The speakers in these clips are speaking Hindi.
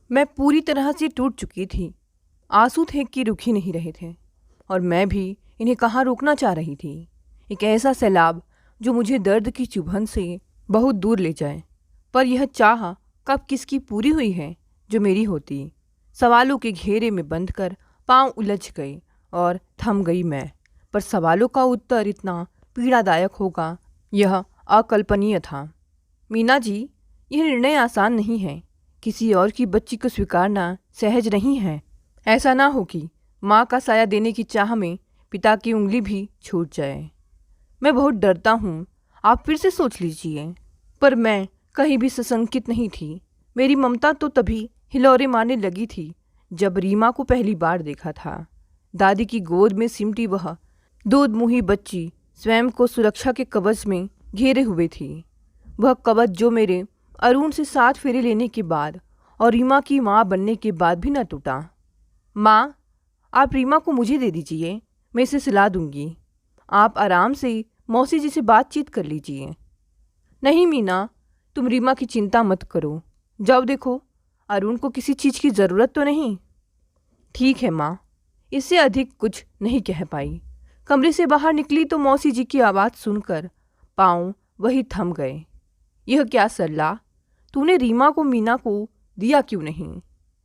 मैं पूरी तरह से टूट चुकी थी। आंसू थे कि रुक ही नहीं रहे थे और मैं भी इन्हें कहाँ रोकना चाह रही थी। एक ऐसा सैलाब जो मुझे दर्द की चुभन से बहुत दूर ले जाए। पर यह चाह कब किसकी पूरी हुई है जो मेरी होती। सवालों के घेरे में बंद कर पाँव उलझ गए और थम गई मैं। पर सवालों का उत्तर इतना पीड़ादायक होगा यह अकल्पनीय था। मीना जी, यह निर्णय आसान नहीं है। किसी और की बच्ची को स्वीकारना सहज नहीं है। ऐसा ना हो कि माँ का साया देने की चाह में पिता की उंगली भी छूट जाए। मैं बहुत डरता हूँ, आप फिर से सोच लीजिए। पर मैं कहीं भी सशंकित नहीं थी। मेरी ममता तो तभी हिलौरे मारने लगी थी जब रीमा को पहली बार देखा था। दादी की गोद में सिमटी वह दूध मुही बच्ची स्वयं को सुरक्षा के कवच में घेरे हुए थी। वह कवच जो मेरे अरुण से 7 फेरे लेने के बाद और रीमा की माँ बनने के बाद भी न टूटा। माँ, आप रीमा को मुझे दे दीजिए, मैं इसे सिला दूंगी। आप आराम से मौसी जी से बातचीत कर लीजिए। नहीं मीना, तुम रीमा की चिंता मत करो। जाओ देखो, अरुण को किसी चीज़ की ज़रूरत तो नहीं। ठीक है माँ। इससे अधिक कुछ नहीं कह पाई। कमरे से बाहर निकली तो मौसी जी की आवाज़ सुनकर पाँव वही थम गए। यह क्या सरला, तूने रीमा को मीना को दिया क्यों नहीं?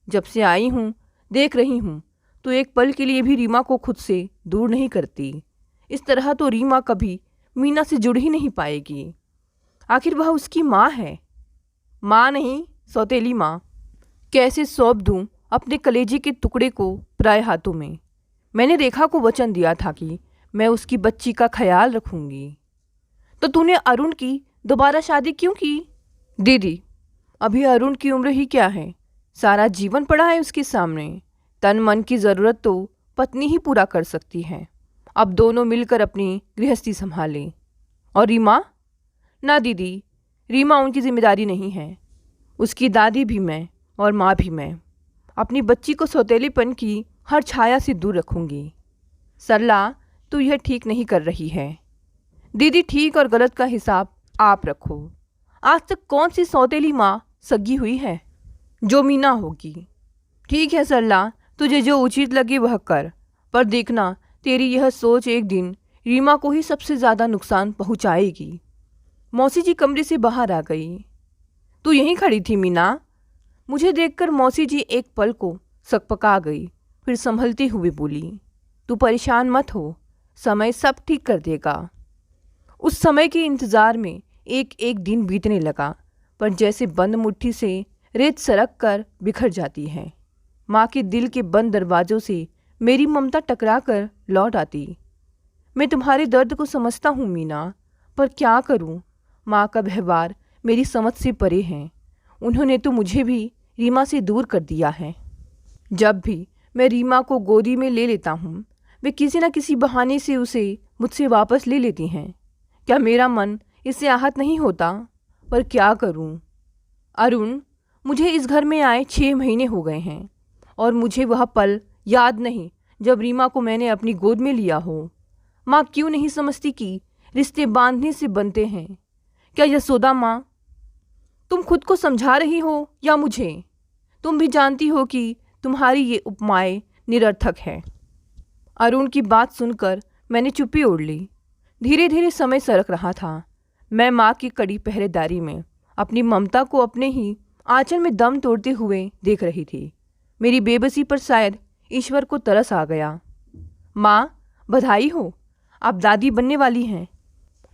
जब से आई हूँ देख रही हूँ तो एक पल के लिए भी रीमा को खुद से दूर नहीं करती। इस तरह तो रीमा कभी मीना से जुड़ ही नहीं पाएगी। आखिर वह उसकी माँ है। माँ नहीं, सौतेली माँ। कैसे सौंप दूँ अपने कलेजे के टुकड़े को पराए हाथों में। मैंने रेखा को वचन दिया था कि मैं उसकी बच्ची का ख्याल रखूँगी। तो तूने अरुण की दोबारा शादी क्यों की? दीदी, अभी अरुण की उम्र ही क्या है, सारा जीवन पड़ा है उसके सामने। तन मन की ज़रूरत तो पत्नी ही पूरा कर सकती है। अब दोनों मिलकर अपनी गृहस्थी संभालें। और रीमा? ना दीदी, रीमा उनकी जिम्मेदारी नहीं है। उसकी दादी भी मैं और माँ भी मैं। अपनी बच्ची को सौतेलेपन की हर छाया से दूर रखूँगी। सरला, तू यह ठीक नहीं कर रही है। दीदी, ठीक और गलत का हिसाब आप रखो। आज तक कौन सी सौतेली माँ सगी हुई है? जो मीना होगी। ठीक है सरला, तुझे जो उचित लगे वह कर, पर देखना तेरी यह सोच एक दिन रीमा को ही सबसे ज़्यादा नुकसान पहुँचाएगी। मौसी जी कमरे से बाहर आ गई। तू यहीं खड़ी थी मीना? मुझे देखकर मौसी जी एक पल को सकपका गई, फिर संभलती हुई बोली, तू परेशान मत हो, समय सब ठीक कर देगा। उस समय के इंतज़ार में एक एक दिन बीतने लगा, पर जैसे बंद मुट्ठी से रेत सरक कर बिखर जाती है। माँ के दिल के बंद दरवाज़ों से मेरी ममता टकरा कर लौट आती। मैं तुम्हारे दर्द को समझता हूँ मीना, पर क्या करूँ? माँ का व्यवहार मेरी समझ से परे है। उन्होंने तो मुझे भी रीमा से दूर कर दिया है। जब भी मैं रीमा को गोदी में ले लेता हूँ, वे किसी न किसी बहाने से उसे मुझसे वापस ले लेती हैं। क्या मेरा मन इससे आहत नहीं होता? पर क्या करूं? अरुण, मुझे इस घर में आए 6 महीने हो गए हैं और मुझे वह पल याद नहीं जब रीमा को मैंने अपनी गोद में लिया हो। माँ क्यों नहीं समझती कि रिश्ते बांधने से बनते हैं? क्या यशोदा माँ, तुम खुद को समझा रही हो या मुझे? तुम भी जानती हो कि तुम्हारी ये उपमाएं निरर्थक है। अरुण की बात सुनकर मैंने चुप्पी ओढ़ ली। धीरे धीरे समय सरक रहा था। मैं माँ की कड़ी पहरेदारी में अपनी ममता को अपने ही आंचल में दम तोड़ते हुए देख रही थी। मेरी बेबसी पर शायद ईश्वर को तरस आ गया। माँ, बधाई हो, आप दादी बनने वाली हैं।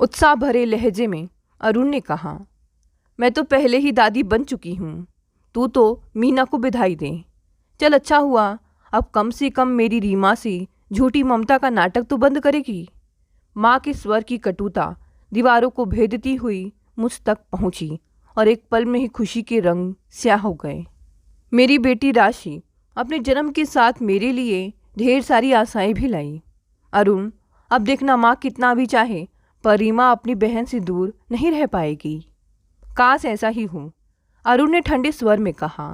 उत्साह भरे लहजे में अरुण ने कहा। मैं तो पहले ही दादी बन चुकी हूँ। तू तो मीना को बधाई दे। चल, अच्छा हुआ, अब कम से कम मेरी रीमा से झूठी ममता का नाटक तो बंद करेगी। माँ के स्वर की कटुता दीवारों को भेदती हुई मुझ तक पहुँची और एक पल में ही खुशी के रंग स्याह हो गए। मेरी बेटी राशि अपने जन्म के साथ मेरे लिए ढेर सारी आशाएं भी लाई। अरुण, अब देखना, माँ कितना भी चाहे पर रीमा अपनी बहन से दूर नहीं रह पाएगी। काश ऐसा ही हो, अरुण ने ठंडे स्वर में कहा।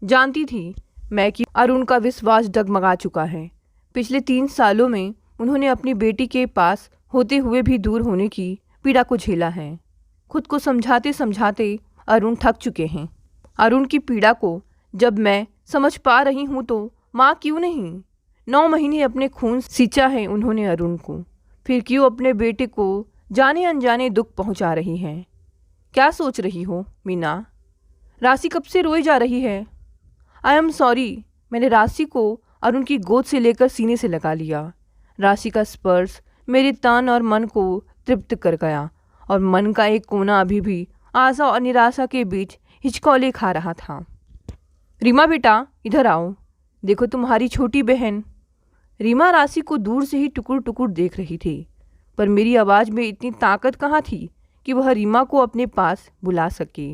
जानती थी मैं कि अरुण का विश्वास डगमगा चुका है। पिछले 3 सालों में उन्होंने अपनी बेटी के पास होते हुए भी दूर होने की पीड़ा को झेला है। खुद को समझाते समझाते अरुण थक चुके हैं। अरुण की पीड़ा को जब मैं समझ पा रही हूँ तो माँ क्यों नहीं? 9 महीने अपने खून सींचा है उन्होंने अरुण को, फिर क्यों अपने बेटे को जाने अनजाने दुख पहुँचा रही हैं? क्या सोच रही हो मीना? राशि कब से रोई जा रही है। I am sorry. मैंने राशि को अरुण की गोद से लेकर सीने से लगा लिया। राशि का स्पर्श मेरे तन और मन को तृप्त कर गया और मन का एक कोना अभी भी आशा और निराशा के बीच हिचकौले खा रहा था। रीमा बेटा इधर आओ, देखो तुम्हारी छोटी बहन। रीमा राशि को दूर से ही टुकुर टुकुर देख रही थी, पर मेरी आवाज़ में इतनी ताकत कहाँ थी कि वह रीमा को अपने पास बुला सके।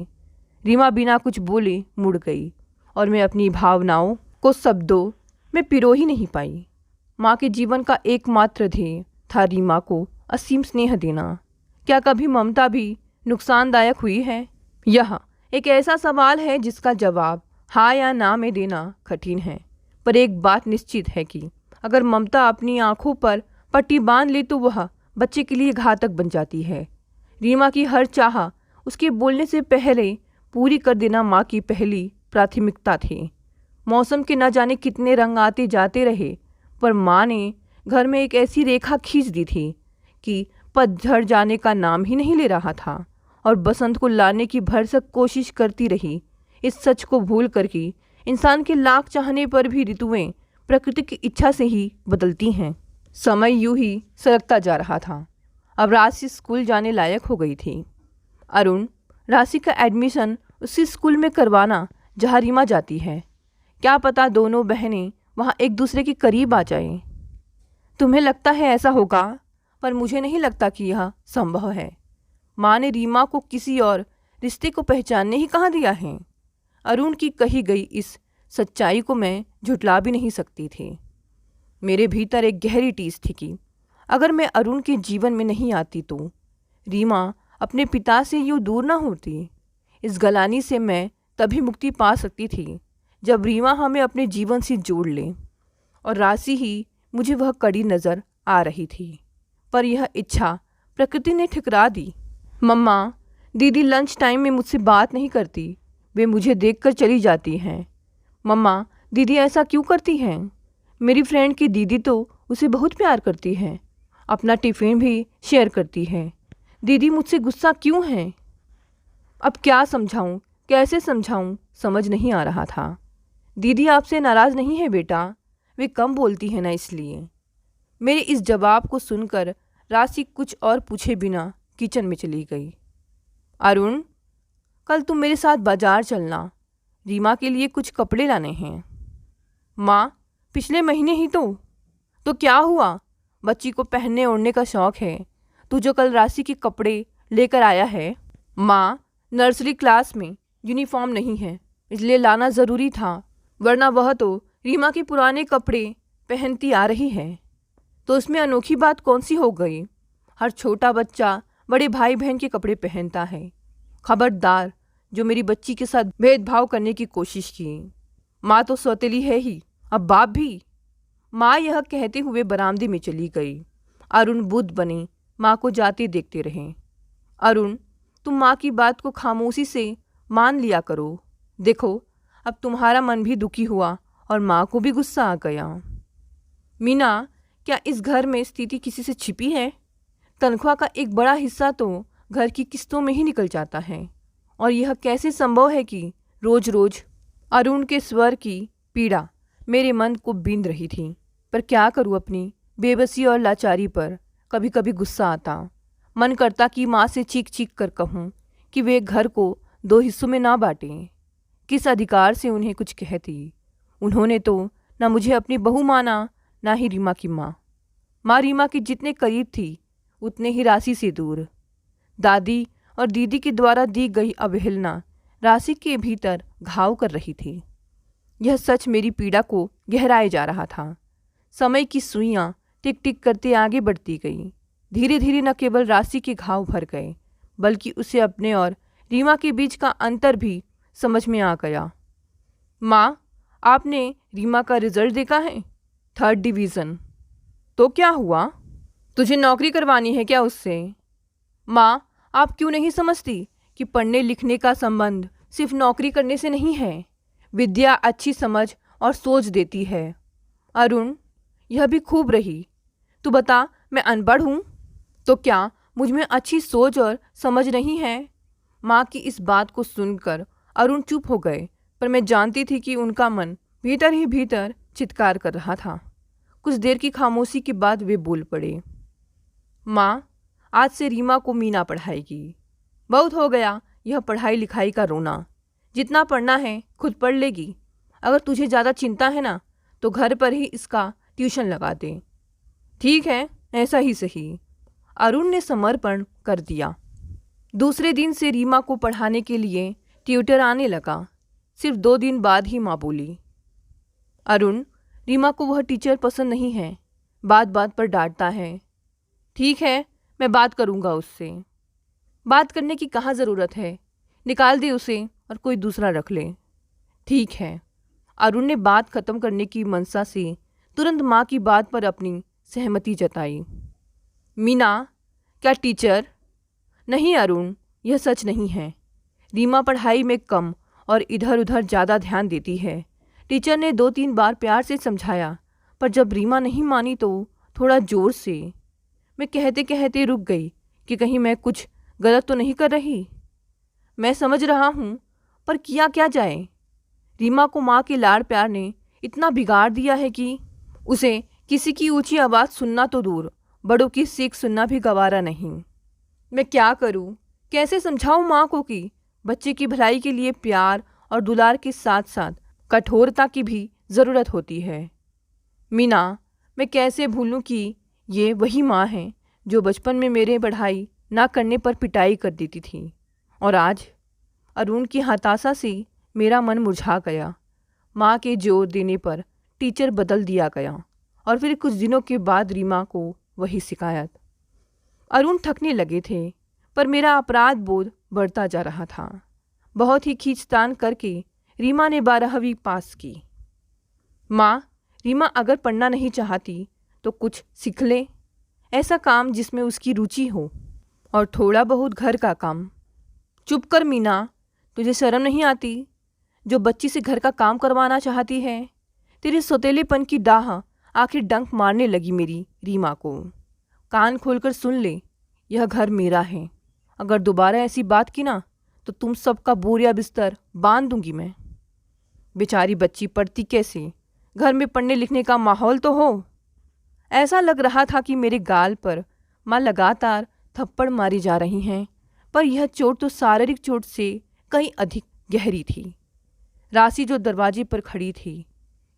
रीमा बिना कुछ बोले मुड़ गई और मैं अपनी भावनाओं को शब्दों में पिरो ही नहीं पाई। माँ के जीवन का एकमात्र ध्येय था रीमा को असीम स्नेह देना। क्या कभी ममता भी नुकसानदायक हुई है? यह एक ऐसा सवाल है जिसका जवाब हाँ या ना में देना कठिन है, पर एक बात निश्चित है कि अगर ममता अपनी आंखों पर पट्टी बांध ले तो वह बच्चे के लिए घातक बन जाती है। रीमा की हर चाह उसके बोलने से पहले पूरी कर देना माँ की पहली प्राथमिकता थी। मौसम के न जाने कितने रंग आते जाते रहे, पर माँ ने घर में एक ऐसी रेखा खींच दी थी कि पतझड़ जाने का नाम ही नहीं ले रहा था और बसंत को लाने की भरसक कोशिश करती रही। इस सच को भूल कर कि इंसान के लाख चाहने पर भी ऋतुएं प्रकृति की इच्छा से ही बदलती हैं। समय यूं ही सरकता जा रहा था। अब राशि स्कूल जाने लायक हो गई थी। अरुण राशि का एडमिशन उसी स्कूल में करवाना जहाँ रीमा जाती है। क्या पता दोनों बहनें वहाँ एक दूसरे के करीब आ जाएं। तुम्हें लगता है ऐसा होगा, पर मुझे नहीं लगता कि यह संभव है। माँ ने रीमा को किसी और रिश्ते को पहचानने ही कहाँ दिया है। अरुण की कही गई इस सच्चाई को मैं झुटला भी नहीं सकती थी। मेरे भीतर एक गहरी टीस थी कि अगर मैं अरुण के जीवन में नहीं आती तो रीमा अपने पिता से यूँ दूर ना होती। इस गलानी से मैं तभी मुक्ति पा सकती थी जब रीमा हमें अपने जीवन से जोड़ ले, और राशि ही मुझे वह कड़ी नज़र आ रही थी। पर यह इच्छा प्रकृति ने ठुकरा दी। मम्मा, दीदी लंच टाइम में मुझसे बात नहीं करती, वे मुझे देखकर चली जाती हैं। मम्मा, दीदी ऐसा क्यों करती हैं? मेरी फ्रेंड की दीदी तो उसे बहुत प्यार करती है, अपना टिफ़िन भी शेयर करती है। दीदी मुझसे गुस्सा क्यों हैं? अब क्या समझाऊं, कैसे समझाऊं, समझ नहीं आ रहा था। दीदी आपसे नाराज़ नहीं है बेटा, वे कम बोलती हैं ना इसलिए। मेरे इस जवाब को सुनकर राशि कुछ और पूछे बिना किचन में चली गई। अरुण, कल तुम मेरे साथ बाजार चलना, रीमा के लिए कुछ कपड़े लाने हैं। माँ, पिछले महीने ही तो क्या हुआ? बच्ची को पहनने ओढ़ने का शौक़ है। तू जो कल राशि के कपड़े लेकर आया है। माँ, नर्सरी क्लास में यूनिफॉर्म नहीं है, इसलिए लाना ज़रूरी था, वरना वह तो रीमा के पुराने कपड़े पहनती आ रही है। तो इसमें अनोखी बात कौन सी हो गई? हर छोटा बच्चा बड़े भाई बहन के कपड़े पहनता है। खबरदार जो मेरी बच्ची के साथ भेदभाव करने की कोशिश की। माँ तो सौतेली है ही, अब बाप भी। माँ यह कहते हुए बरामदे में चली गई। अरुण बुद्ध बने माँ को जाते देखते रहे। अरुण, तुम माँ की बात को खामोशी से मान लिया करो। देखो, अब तुम्हारा मन भी दुखी हुआ और माँ को भी गुस्सा आ गया। मीना, क्या इस घर में स्थिति किसी से छिपी है? तनख्वाह का एक बड़ा हिस्सा तो घर की किस्तों में ही निकल जाता है, और यह कैसे संभव है कि रोज रोज? अरुण के स्वर की पीड़ा मेरे मन को बींध रही थी, पर क्या करूँ, अपनी बेबसी और लाचारी पर कभी कभी गुस्सा आता। मन करता कि माँ से चीख चीख कर कहूँ कि वे घर को 2 हिस्सों में ना बांटें। किस अधिकार से उन्हें कुछ कहती? उन्होंने तो ना मुझे अपनी बहू माना, ना ही रीमा की माँ। माँ रीमा के जितने करीब थी उतने ही राशि से दूर। दादी और दीदी के द्वारा दी गई अवहेलना राशि के भीतर घाव कर रही थी। यह सच मेरी पीड़ा को गहराए जा रहा था। समय की सुइयां टिक टिक करते आगे बढ़ती गई। धीरे धीरे न केवल राशि के घाव भर गए, बल्कि उसे अपने और रीमा के बीच का अंतर भी समझ में आ गया। माँ, आपने रीमा का रिजल्ट देखा है? 3rd division. तो क्या हुआ? तुझे नौकरी करवानी है क्या उससे? माँ, आप क्यों नहीं समझती कि पढ़ने लिखने का संबंध सिर्फ नौकरी करने से नहीं है? विद्या अच्छी समझ और सोच देती है। अरुण, यह भी खूब रही। तू बता, मैं अनपढ़ हूँ? तो क्या मुझ में अच्छी सोच और समझ नहीं है? माँ की इस बात को सुनकर अरुण चुप हो गए, पर मैं जानती थी कि उनका मन भीतर ही भीतर चित्कार कर रहा था। कुछ देर की खामोशी के बाद वे बोल पड़े। माँ, आज से रीमा को मीना पढ़ाएगी। बहुत हो गया यह पढ़ाई लिखाई का रोना। जितना पढ़ना है खुद पढ़ लेगी। अगर तुझे ज़्यादा चिंता है ना, तो घर पर ही इसका ट्यूशन लगा दे। ठीक है, ऐसा ही सही। अरुण ने समर्पण कर दिया। दूसरे दिन से रीमा को पढ़ाने के लिए ट्यूटर आने लगा। सिर्फ 2 दिन बाद ही माँ बोली, अरुण, रीमा को वह टीचर पसंद नहीं है, बात बात पर डांटता है। ठीक है, मैं बात करूँगा उससे। बात करने की कहाँ ज़रूरत है, निकाल दे उसे और कोई दूसरा रख ले। ठीक है। अरुण ने बात खत्म करने की मनसा से तुरंत माँ की बात पर अपनी सहमति जताई। मीना, क्या टीचर? नहीं अरुण, यह सच नहीं है। रीमा पढ़ाई में कम और इधर उधर ज़्यादा ध्यान देती है। टीचर ने 2-3 बार प्यार से समझाया, पर जब रीमा नहीं मानी तो थोड़ा ज़ोर से। मैं कहते कहते रुक गई कि कहीं मैं कुछ गलत तो नहीं कर रही। मैं समझ रहा हूँ, पर किया क्या जाए? रीमा को माँ के लाड़ प्यार ने इतना बिगाड़ दिया है कि उसे किसी की ऊंची आवाज़ सुनना तो दूर, बड़ों की सीख सुनना भी गवारा नहीं। मैं क्या करूँ? कैसे समझाऊँ माँ को कि बच्चे की भलाई के लिए प्यार और दुलार के साथ साथ कठोरता की भी ज़रूरत होती है। मीना, मैं कैसे भूलूँ कि ये वही माँ है जो बचपन में मेरे पढ़ाई ना करने पर पिटाई कर देती थी। और आज अरुण की हताशा से मेरा मन मुरझा गया। माँ के जोर देने पर टीचर बदल दिया गया और फिर कुछ दिनों के बाद रीमा को वही शिकायत। अरुण थकने लगे थे, पर मेरा अपराध बोध बढ़ता जा रहा था। बहुत ही खींचतान करके रीमा ने 12वीं पास की। माँ, रीमा अगर पढ़ना नहीं चाहती तो कुछ सीख ले, ऐसा काम जिसमें उसकी रुचि हो, और थोड़ा बहुत घर का काम। चुप कर मीना, तुझे शर्म नहीं आती? जो बच्ची से घर का काम करवाना चाहती है। तेरे सौतेलेपन की डाह आखिर डंक मारने लगी मेरी रीमा को। कान खोलकर सुन ले, यह घर मेरा है। अगर दोबारा ऐसी बात की ना, तो तुम सबका बोरिया बिस्तर बांध दूंगी मैं। बेचारी बच्ची पढ़ती कैसे? घर में पढ़ने लिखने का माहौल तो हो। ऐसा लग रहा था कि मेरे गाल पर माँ लगातार थप्पड़ मारी जा रही हैं, पर यह चोट तो शारीरिक चोट से कहीं अधिक गहरी थी। राशि जो दरवाजे पर खड़ी थी,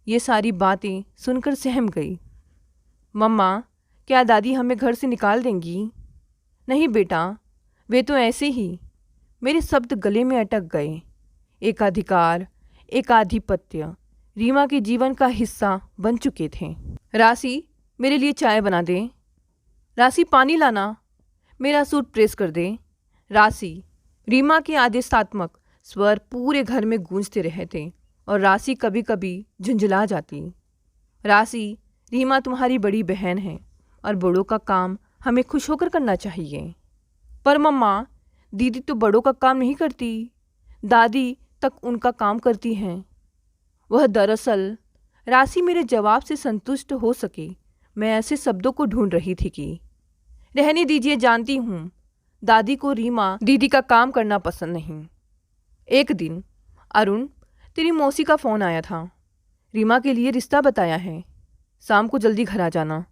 ये सारी बातें सुनकर सहम गई। मम्मा, क्या दादी हमें घर से निकाल देंगी? नहीं बेटा, वे तो ऐसे ही। मेरे शब्द गले में अटक गए। एकाधिकार, एकाधिपत्य रीमा के जीवन का हिस्सा बन चुके थे। राशि, मेरे लिए चाय बना दे। राशि, पानी लाना। मेरा सूट प्रेस कर दे। राशि। रीमा के आदेशात्मक स्वर पूरे घर में गूंजते रहे थे और राशि कभी कभी झुंझला जाती। राशि, रीमा तुम्हारी बड़ी बहन है और बड़ों का काम हमें खुश होकर करना चाहिए। पर मम्मा, दीदी तो बड़ों का काम नहीं करती, दादी तक उनका काम करती हैं। वह दरअसल, राशि मेरे जवाब से संतुष्ट हो सके मैं ऐसे शब्दों को ढूंढ रही थी कि रहने दीजिए, जानती हूँ दादी को रीमा दीदी का काम करना पसंद नहीं। एक दिन अरुण, तेरी मौसी का फ़ोन आया था। रीमा के लिए रिश्ता बताया है। शाम को जल्दी घर आ जाना।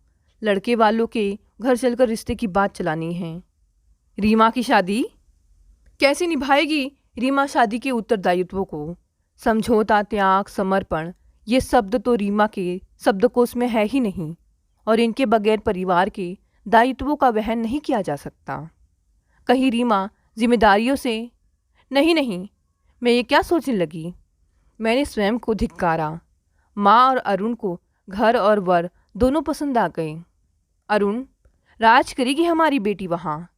लड़के वालों के घर चलकर रिश्ते की बात चलानी है। रीमा की शादी कैसे निभाएगी रीमा शादी के उत्तरदायित्वों को? समझौता, त्याग, समर्पण, ये शब्द तो रीमा के शब्दकोश में है ही नहीं, और इनके बगैर परिवार के दायित्वों का वहन नहीं किया जा सकता। कहीं रीमा जिम्मेदारियों से नहीं, मैं ये क्या सोचने लगी? मैंने स्वयं को धिक्कारा। माँ और अरुण को घर और वर दोनों पसंद आ गए। अरुण, राज करेगी हमारी बेटी वहाँ।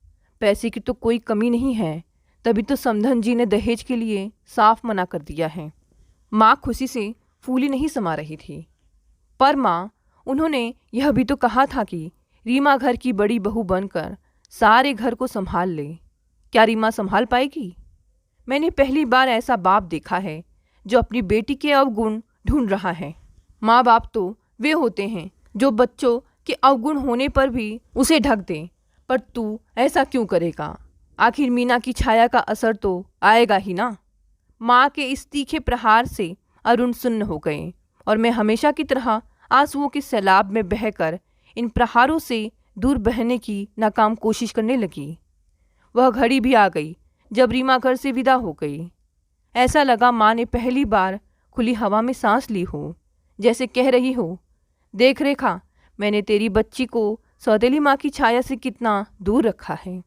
पैसे की तो कोई कमी नहीं है, तभी तो समधन जी ने दहेज के लिए साफ मना कर दिया है। माँ खुशी से फूली नहीं समा रही थी। पर माँ, उन्होंने यह भी तो कहा था कि रीमा घर की बड़ी बहू बनकर सारे घर को संभाल ले। क्या रीमा संभाल पाएगी? मैंने पहली बार ऐसा बाप देखा है जो अपनी बेटी के अवगुण ढूंढ रहा है। माँ बाप तो वे होते हैं जो बच्चों के अवगुण होने पर भी उसे ढक दें, पर तू ऐसा क्यों करेगा? आखिर मीना की छाया का असर तो आएगा ही ना। माँ के इस तीखे प्रहार से अरुण सुन्न हो गए और मैं हमेशा की तरह आंसुओं के सैलाब में बहकर इन प्रहारों से दूर बहने की नाकाम कोशिश करने लगी। वह घड़ी भी आ गई जब रीमा घर से विदा हो गई। ऐसा लगा माँ ने पहली बार खुली हवा में सांस ली हो, जैसे कह रही हो, देख रेखा, मैंने तेरी बच्ची को सौतेली माँ की छाया से कितना दूर रखा है।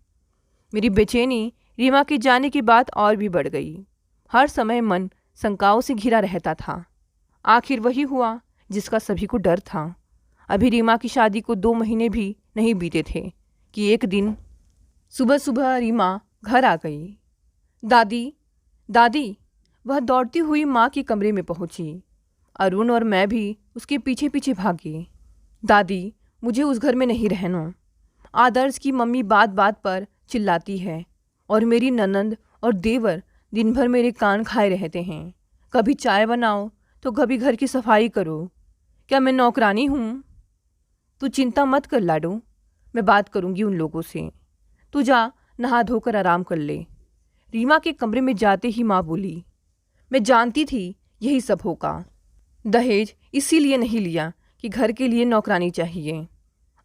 मेरी बेचैनी रीमा के जाने की बात और भी बढ़ गई। हर समय मन शंकाओं से घिरा रहता था। आखिर वही हुआ जिसका सभी को डर था। अभी रीमा की शादी को 2 महीने भी नहीं बीते थे कि एक दिन सुबह सुबह रीमा घर आ गई। दादी, दादी, वह दौड़ती हुई माँ के कमरे में पहुंची। अरुण और मैं भी उसके पीछे पीछे भागे। दादी, मुझे उस घर में नहीं रहना। आदर्श की मम्मी बात बात पर चिल्लाती है और मेरी ननंद और देवर दिन भर मेरे कान खाए रहते हैं। कभी चाय बनाओ तो कभी घर की सफाई करो। क्या मैं नौकरानी हूँ? तू चिंता मत कर लाडो, मैं बात करूँगी उन लोगों से। तू जा नहा धोकर आराम कर ले। रीमा के कमरे में जाते ही माँ बोली, मैं जानती थी यही सब होगा। दहेज इसीलिए नहीं लिया कि घर के लिए नौकरानी चाहिए।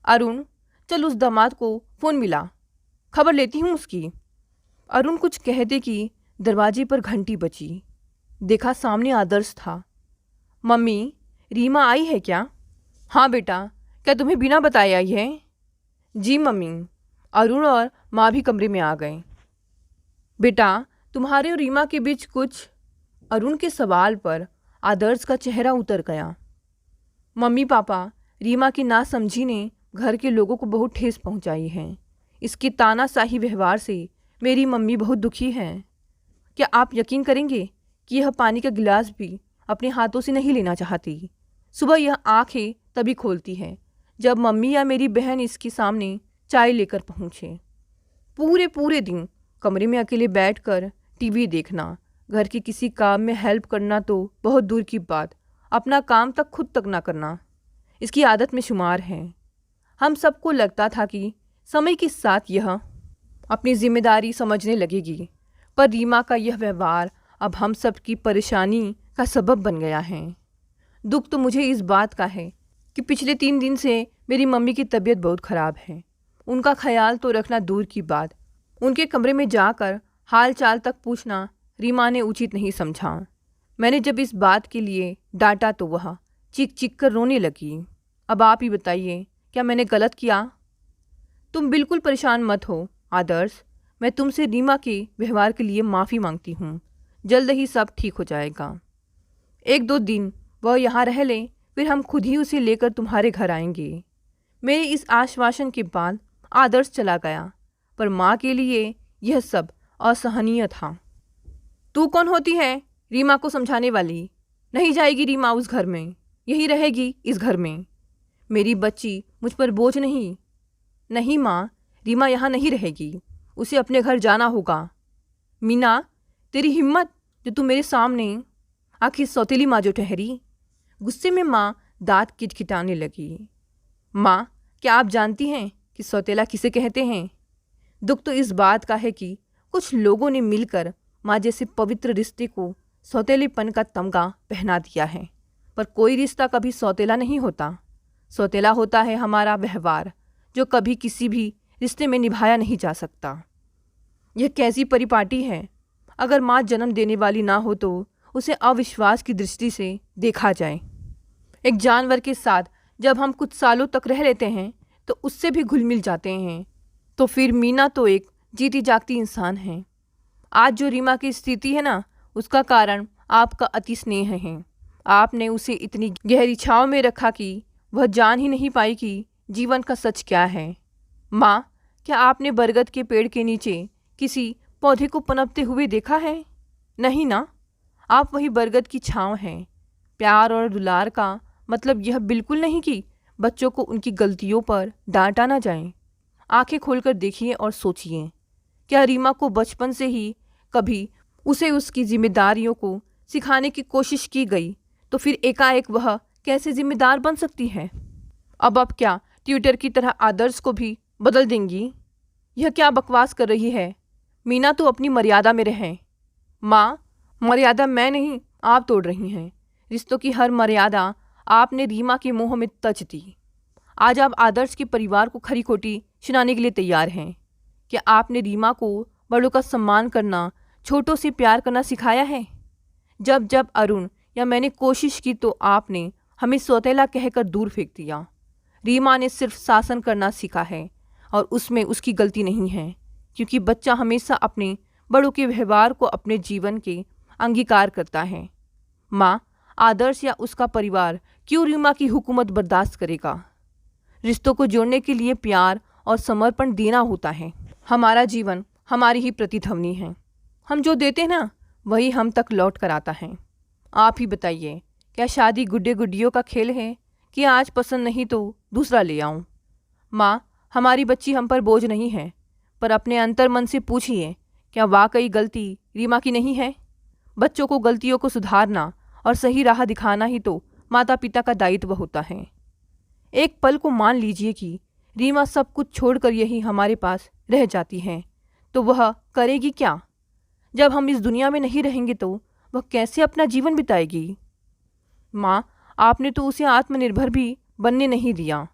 अरुण, चल उस दामाद को फ़ोन मिला, खबर लेती हूँ उसकी। अरुण कुछ कहते कि दरवाजे पर घंटी बजी। देखा सामने आदर्श था। मम्मी, रीमा आई है क्या? हाँ बेटा, क्या तुम्हें बिना बताए आई है? जी मम्मी। अरुण और माँ भी कमरे में आ गए। बेटा, तुम्हारे और रीमा के बीच कुछ? अरुण के सवाल पर आदर्श का चेहरा उतर गया। मम्मी पापा, रीमा की नासमझी ने घर के लोगों को बहुत ठेस पहुंचाई है। इसके तानाशाही व्यवहार से मेरी मम्मी बहुत दुखी है। क्या आप यकीन करेंगे कि यह पानी का गिलास भी अपने हाथों से नहीं लेना चाहती। सुबह यह आंखें तभी खोलती है जब मम्मी या मेरी बहन इसके सामने चाय लेकर पहुँचे। पूरे दिन कमरे में अकेले बैठकर टीवी देखना, घर के किसी काम में हेल्प करना तो बहुत दूर की बात, अपना काम तक खुद तक ना करना इसकी आदत में शुमार है। हम सबको लगता था कि समय के साथ यह अपनी जिम्मेदारी समझने लगेगी, पर रीमा का यह व्यवहार अब हम सब की परेशानी का सबब बन गया है। दुख तो मुझे इस बात का है कि पिछले 3 दिन से मेरी मम्मी की तबीयत बहुत ख़राब है। उनका ख्याल तो रखना दूर की बात, उनके कमरे में जाकर हाल चाल तक पूछना रीमा ने उचित नहीं समझा। मैंने जब इस बात के लिए डांटा तो वह चीख चीख कर रोने लगी। अब आप ही बताइए, क्या मैंने गलत किया? तुम बिल्कुल परेशान मत हो आदर्श, मैं तुमसे रीमा के व्यवहार के लिए माफ़ी मांगती हूँ। जल्द ही सब ठीक हो जाएगा। 1-2 दिन वह यहाँ रह ले, फिर हम खुद ही उसे लेकर तुम्हारे घर आएंगे। मेरे इस आश्वासन के बाद आदर्श चला गया, पर माँ के लिए यह सब असहनीय था। तू कौन होती है रीमा को समझाने वाली? नहीं जाएगी रीमा उस घर में, यही रहेगी इस घर में। मेरी बच्ची मुझ पर बोझ नहीं। नहीं माँ, रीमा यहाँ नहीं रहेगी, उसे अपने घर जाना होगा। मीना, तेरी हिम्मत जो तू मेरे सामने, आखिर सौतेली माँ जो ठहरी। गुस्से में माँ दांत किटकिटाने लगी। माँ, क्या आप जानती हैं कि सौतेला किसे कहते हैं? दुख तो इस बात का है कि कुछ लोगों ने मिलकर माँ जैसे पवित्र रिश्ते को सौतेलेपन का तमगा पहना दिया है, पर कोई रिश्ता कभी सौतेला नहीं होता। सौतेला होता है हमारा व्यवहार, जो कभी किसी भी रिश्ते में निभाया नहीं जा सकता। यह कैसी परिपाटी है? अगर माँ जन्म देने वाली ना हो तो उसे अविश्वास की दृष्टि से देखा जाए। एक जानवर के साथ जब हम कुछ सालों तक रह लेते हैं तो उससे भी घुल मिल जाते हैं, तो फिर मीना तो एक जीती जागती इंसान है। आज जो रीमा की स्थिति है ना, उसका कारण आपका अति स्नेह है। आपने उसे इतनी गहरी छाँव में रखा कि वह जान ही नहीं पाई कि जीवन का सच क्या है। माँ, क्या आपने बरगद के पेड़ के नीचे किसी पौधे को पनपते हुए देखा है? नहीं ना, आप वही बरगद की छाँव हैं। प्यार और दुलार का मतलब यह बिल्कुल नहीं कि बच्चों को उनकी गलतियों पर डांटा ना जाए। आंखें खोलकर देखिए और सोचिए, क्या रीमा को बचपन से ही कभी उसे उसकी जिम्मेदारियों को सिखाने की कोशिश की गई तो फिर एकाएक वह कैसे जिम्मेदार बन सकती है? अब आप क्या ट्यूटर की तरह आदर्श को भी बदल देंगी? यह क्या बकवास कर रही है? मीना तो अपनी मर्यादा में रहें। माँ, मर्यादा मैं नहीं आप तोड़ रही हैं। रिश्तों की हर मर्यादा आपने रीमा के मुंह में तज दी। आज आप आदर्श के परिवार को खरी खोटी सुनाने के लिए तैयार हैं। क्या आपने रीमा को बड़ों का सम्मान करना, छोटों से प्यार करना सिखाया है? जब जब अरुण या मैंने कोशिश की तो आपने हमें सौतेला कहकर दूर फेंक दिया। रीमा ने सिर्फ शासन करना सीखा है और उसमें उसकी गलती नहीं है, क्योंकि बच्चा हमेशा अपने बड़ों के व्यवहार को अपने जीवन के अंगीकार करता है। माँ, आदर्श या उसका परिवार क्यों रीमा की हुकूमत बर्दाश्त करेगा? रिश्तों को जोड़ने के लिए प्यार और समर्पण देना होता है। हमारा जीवन हमारी ही प्रतिध्वनि है। हम जो देते हैं ना, वही हम तक लौट कर आता है। आप ही बताइए, क्या शादी गुड्डे गुड्डियों का खेल है कि आज पसंद नहीं तो दूसरा ले आऊं? माँ, हमारी बच्ची हम पर बोझ नहीं है, पर अपने अंतर मन से पूछिए, क्या वाकई गलती रीमा की नहीं है? बच्चों को गलतियों को सुधारना और सही राह दिखाना ही तो माता पिता का दायित्व होता है। एक पल को मान लीजिए कि रीमा सब कुछ छोड़कर यही हमारे पास रह जाती है, तो वह करेगी क्या? जब हम इस दुनिया में नहीं रहेंगे तो वह कैसे अपना जीवन बिताएगी? माँ, आपने तो उसे आत्मनिर्भर भी बनने नहीं दिया।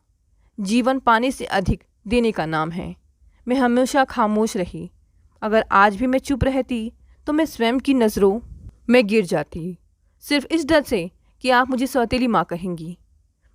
जीवन पाने से अधिक देने का नाम है। मैं हमेशा खामोश रही। अगर आज भी मैं चुप रहती तो मैं स्वयं की नज़रों में गिर जाती, सिर्फ इस डर से कि आप मुझे सौतेली माँ कहेंगी।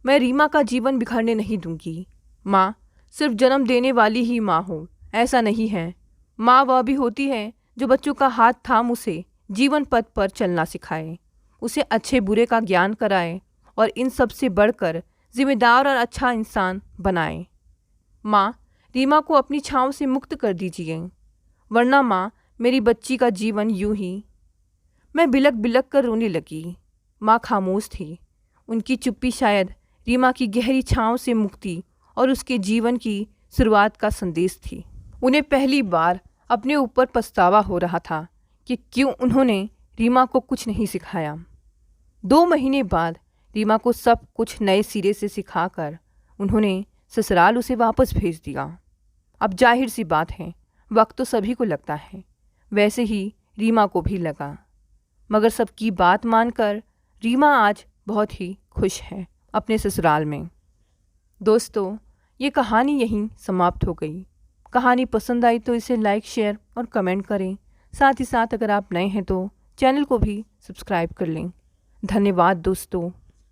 मैं रीमा का जीवन बिखरने नहीं दूंगी। माँ, सिर्फ जन्म देने वाली ही माँ हो ऐसा नहीं है। माँ वह भी होती है जो बच्चों का हाथ थाम उसे जीवन पथ पर चलना सिखाए, उसे अच्छे बुरे का ज्ञान कराए और इन सब से बढ़कर जिम्मेदार और अच्छा इंसान बनाए। माँ, रीमा को अपनी छाँव से मुक्त कर दीजिए, वरना माँ मेरी बच्ची का जीवन यूं ही। मैं बिलक बिलक कर रोने लगी। माँ खामोश थी। उनकी चुप्पी शायद रीमा की गहरी छाँव से मुक्ति और उसके जीवन की शुरुआत का संदेश थी। उन्हें पहली बार अपने ऊपर पछतावा हो रहा था कि क्यों उन्होंने रीमा को कुछ नहीं सिखाया। 2 महीने बाद रीमा को सब कुछ नए सिरे से सिखाकर उन्होंने ससुराल उसे वापस भेज दिया। अब जाहिर सी बात है, वक्त तो सभी को लगता है, वैसे ही रीमा को भी लगा। मगर सबकी बात मानकर रीमा आज बहुत ही खुश है अपने ससुराल में। दोस्तों, ये कहानी यहीं समाप्त हो गई। कहानी पसंद आई तो इसे लाइक, शेयर और कमेंट करें। साथ ही साथ अगर आप नए हैं तो चैनल को भी सब्सक्राइब कर लें। धन्यवाद दोस्तों।